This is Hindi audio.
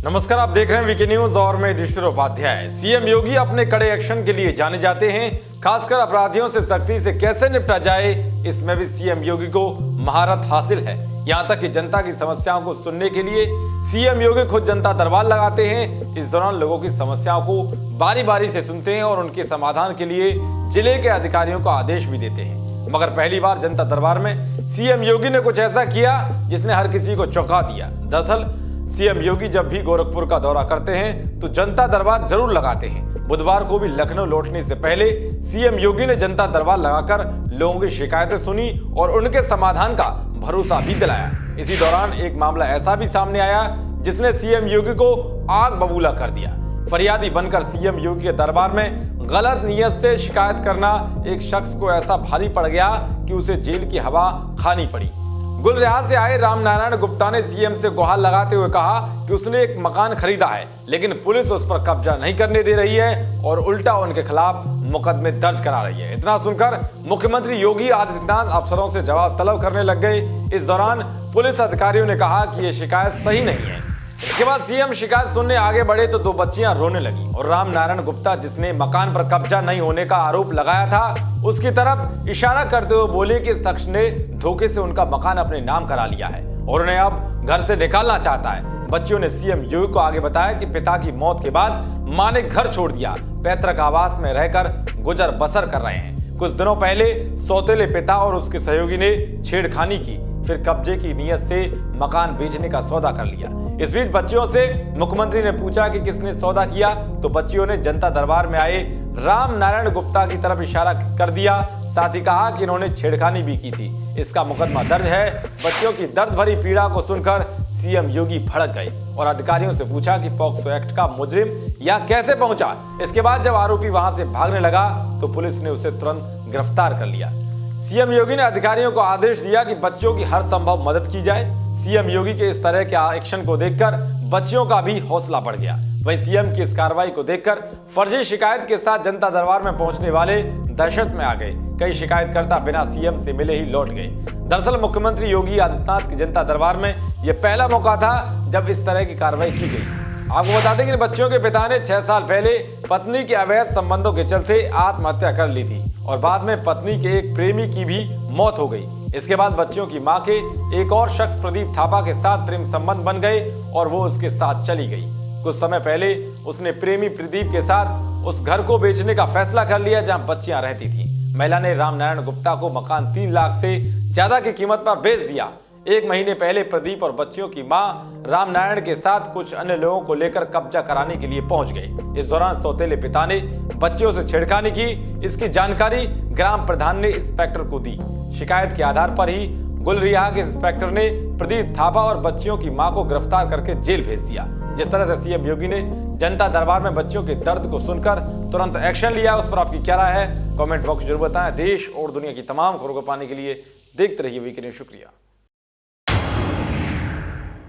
नमस्कार, आप देख रहे हैं वीके न्यूज और मैं युधिष्ठिर उपाध्याय। सीएम योगी अपने कड़े एक्शन के लिए जाने जाते हैं। खासकर अपराधियों से सख्ती से कैसे निपटा जाए, इसमें भी सीएम योगी को महारत हासिल है। यहां तक कि जनता की समस्याओं को सुनने के लिए सीएम योगी खुद जनता दरबार लगाते हैं। इस दौरान लोगों की समस्याओं को बारी बारी से सुनते हैं और उनके समाधान के लिए जिले के अधिकारियों को आदेश भी देते हैं। मगर पहली बार जनता दरबार में सीएम योगी ने कुछ ऐसा किया जिसने हर किसी को चौंका दिया। दरअसल सीएम योगी जब भी गोरखपुर का दौरा करते हैं तो जनता दरबार जरूर लगाते हैं। बुधवार को भी लखनऊ लौटने से पहले सीएम योगी ने जनता दरबार लगाकर लोगों की शिकायतें सुनी और उनके समाधान का भरोसा भी दिलाया। इसी दौरान एक मामला ऐसा भी सामने आया जिसने सीएम योगी को आग बबूला कर दिया। फरियादी बनकर सीएम योगी के दरबार में गलत नीयत से शिकायत करना एक शख्स को ऐसा भारी पड़ गया कि उसे जेल की हवा खानी पड़ी। गुलरियाह से आए रामनारायण गुप्ता ने सीएम से गुहार लगाते हुए कहा कि उसने एक मकान खरीदा है, लेकिन पुलिस उस पर कब्जा नहीं करने दे रही है और उल्टा उनके खिलाफ मुकदमे दर्ज करा रही है। इतना सुनकर मुख्यमंत्री योगी आदित्यनाथ अफसरों से जवाब तलब करने लग गए। इस दौरान पुलिस अधिकारियों ने कहा कि यह शिकायत सही नहीं है। इसके बाद सीएम शिकायत सुनने आगे बढ़े तो दो बच्चियां रोने लगी और रामनारायण गुप्ता, जिसने मकान पर कब्जा नहीं होने का आरोप लगाया था, उसकी तरफ इशारा करते हुए बोले कि इस शख्स ने धोखे से उनका मकान अपने नाम करा लिया है और उन्हें अब घर से निकालना चाहता है। बच्चियों ने सीएम योगी को आगे बताया कि पिता की मौत के बाद मां ने घर छोड़ दिया, पैतृक आवास में रहकर गुजर बसर कर रहे हैं। कुछ दिनों पहले सौतेले पिता और उसके सहयोगी ने छेड़खानी की, फिर कब्जे की नीयत से मकान बेचने का सौदा कर लिया। इस बीच बच्चियों से मुख्यमंत्री ने पूछा कि किसने सौदा किया, तो बच्चियों ने जनता दरबार में आए रामनारायण गुप्ता की तरफ इशारा कर दिया। साथ ही कहा कि इन्होंने छेड़खानी भी की थी, इसका मुकदमा दर्ज है। बच्चियों की दर्द भरी पीड़ा को सुनकर सीएम योगी भड़क गए और अधिकारियों से पूछा कि पॉक्सो एक्ट का मुजरिम यहाँ कैसे पहुंचा। इसके बाद जब आरोपी वहां से भागने लगा तो पुलिस ने उसे तुरंत गिरफ्तार कर लिया। सीएम योगी ने अधिकारियों को आदेश दिया कि बच्चों की हर संभव मदद की जाए। सीएम योगी के इस तरह के एक्शन को देखकर बच्चियों का भी हौसला बढ़ गया। वहीं सीएम की इस कार्रवाई को देखकर फर्जी शिकायत के साथ जनता दरबार में पहुंचने वाले दहशत में आ गए। कई शिकायतकर्ता बिना सीएम से मिले ही लौट गए। दरअसल मुख्यमंत्री योगी आदित्यनाथ की जनता दरबार में यह पहला मौका था जब इस तरह की कार्रवाई की गई। आपको बता दें कि बच्चियों के पिता ने 6 साल पहले पत्नी के अवैध संबंधों के चलते आत्महत्या कर ली थी और बाद में पत्नी के एक प्रेमी की भी मौत हो गई। इसके बाद बच्चियों की मां के एक और शख्स प्रदीप थापा के साथ प्रेम संबंध बन गए और वो उसके साथ चली गई। कुछ समय पहले उसने प्रेमी प्रदीप के साथ उस घर को बेचने का फैसला कर लिया जहां बच्चियां रहती थी। महिला ने रामनारायण गुप्ता को मकान 3 लाख से ज्यादा की कीमत पर बेच दिया। 1 महीने पहले प्रदीप और बच्चियों की मां रामनारायण के साथ कुछ अन्य लोगों को लेकर कब्जा कराने के लिए पहुंच गए। इस दौरान सौतेले पिता ने बच्चियों से छेड़खानी की। इसकी जानकारी ग्राम प्रधान ने इंस्पेक्टर को दी। शिकायत के आधार पर ही गुलरियाह के इंस्पेक्टर ने प्रदीप थापा और बच्चियों की मां को गिरफ्तार करके जेल भेज दिया। जिस तरह से सीएम योगी ने जनता दरबार में बच्चियों के दर्द को सुनकर तुरंत एक्शन लिया, उस पर आपकी क्या राय है कमेंट बॉक्स जरूर बताएं। देश और दुनिया की तमाम खबरों को पाने के लिए देखते रहिए वीके न्यूज। शुक्रिया।